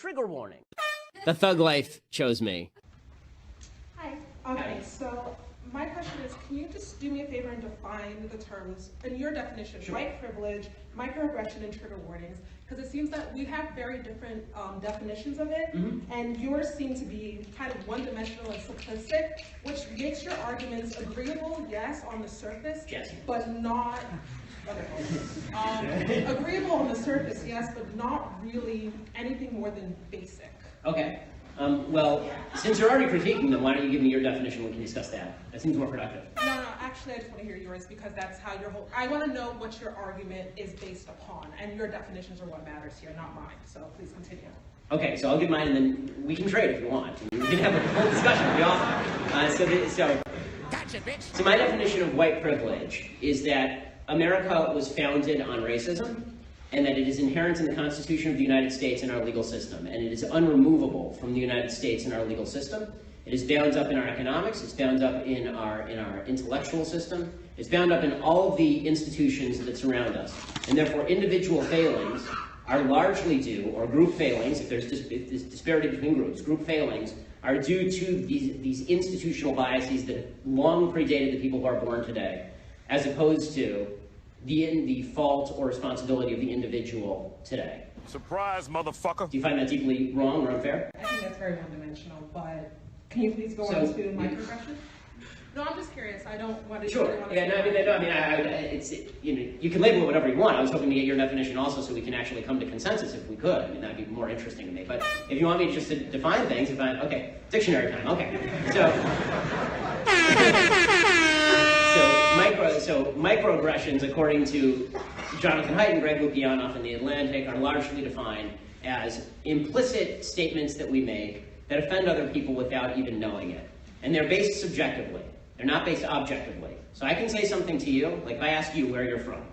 trigger warning. The thug life chose me. Hi. Okay, so my question is, can you just do me a favor and define the terms in your definition, Sure. white privilege, microaggression, and trigger warnings? Because it seems that we have very different definitions of it, and yours seem to be kind of one-dimensional and simplistic, which makes your arguments agreeable, yes, on the surface, Yes. but not, agreeable on the surface, yes, but not really anything more than basic. Okay. Well, since you're already critiquing them, why don't you give me your definition? We can discuss that. That seems more productive. No, actually I just want to hear yours because that's how your whole, I want to know what your argument is based upon, and your definitions are what matters here, not mine, so please continue. Okay, so I'll give mine and then we can trade if you want. We can have a whole discussion, it'd be awesome. So my definition of white privilege is that America was founded on racism, and that it is inherent in the Constitution of the United States and our legal system, and it is unremovable from the United States and our legal system. It is bound up in our economics, it's bound up in our intellectual system, it's bound up in all of the institutions that surround us. And therefore individual failings are largely due, or group failings, if there's disparity between groups, group failings are due to these institutional biases that have long predated the people who are born today, as opposed to the fault or responsibility of the individual today. Surprise, motherfucker. Do you find that deeply wrong or unfair? I think that's very one-dimensional, but can you please go on to microaggression? No, I'm just curious. I don't want to. Sure. Yeah. No. You can label it whatever you want. I was hoping to get your definition also, so we can actually come to consensus if we could. I mean, that'd be more interesting to me. But if you want me just to define things, okay, dictionary time. Okay. So microaggressions, according to Jonathan Haidt and Greg Lukianoff in The Atlantic, are largely defined as implicit statements that we make that offend other people without even knowing it. And they're based subjectively. They're not based objectively. So I can say something to you, like if I ask you where you're from,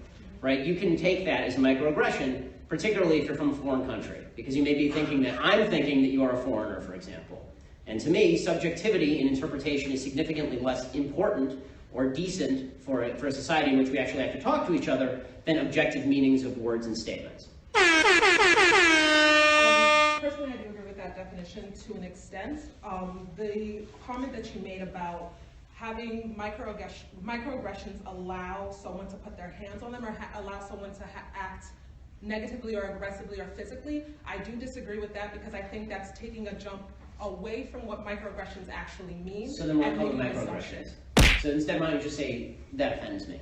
right? You can take that as a microaggression, particularly if you're from a foreign country, because you may be thinking that I'm thinking that you are a foreigner, for example. And to me, subjectivity in interpretation is significantly less important or decent for a society in which we actually have to talk to each other than objective meanings of words and statements. Personally, I do agree with that definition to an extent. The comment that you made about having microaggressions allow someone to put their hands on them or allow someone to act negatively or aggressively or physically, I do disagree with that because I think that's taking a jump away from what microaggressions actually mean. So then what are microaggressions? So instead, why don't you just say, that offends me?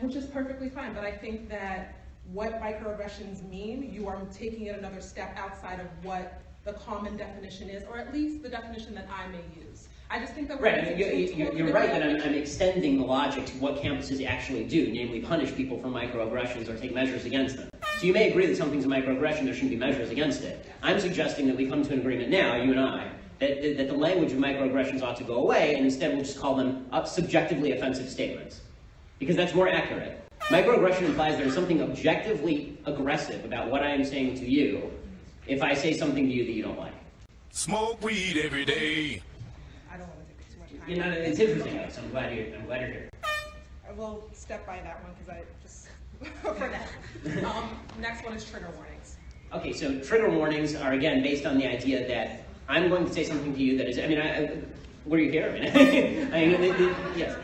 Which is perfectly fine, but I think that what microaggressions mean, you are taking it another step outside of what the common definition is, or at least the definition that I may use. I just think that we're you're right that I'm extending the logic to what campuses actually do, namely punish people for microaggressions or take measures against them. So you may agree that something's a microaggression, there shouldn't be measures against it. I'm suggesting that we come to an agreement now, you and I, that the language of microaggressions ought to go away, and instead we'll just call them subjectively offensive statements. Because that's more accurate. Microaggression implies there's something objectively aggressive about what I am saying to you if I say something to you that you don't like. Smoke weed every day. I don't want to take too much time. You know, it's interesting, Alex. I'm glad you're here. I will step by that one because I just, for now. Next one is trigger warnings. Okay, so trigger warnings are, again, based on the idea that I'm going to say something to you that is, were you here? Yes.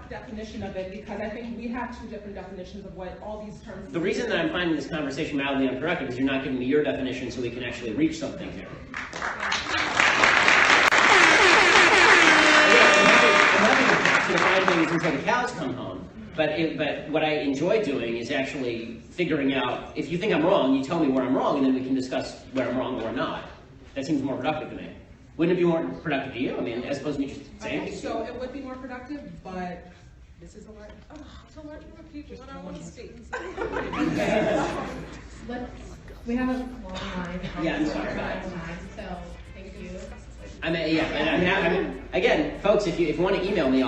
Definition of it, because I think we have two different definitions of what all these terms mean. The reason that I'm finding this conversation mildly unproductive is you're not giving me your definition so we can actually reach something here. I'm happy to define things until the cows come home, but what I enjoy doing is actually figuring out, if you think I'm wrong, you tell me where I'm wrong, and then we can discuss where I'm wrong or not. That seems more productive to me. Wouldn't it be more productive to you? I mean, as opposed to me just saying? So it would be more productive, but this is a lot. Oh, it's a lot more people when I want to speak. We have a long line. Yeah, I'm sorry. So thank you. Again, folks, if you want to email me,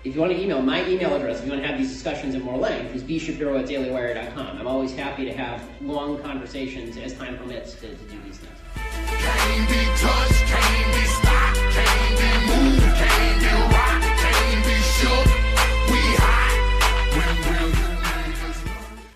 if you want to email, my email address, if you want to have these discussions in more length, is bshapiro@dailywire.com. I'm always happy to have long conversations as time permits to do these things.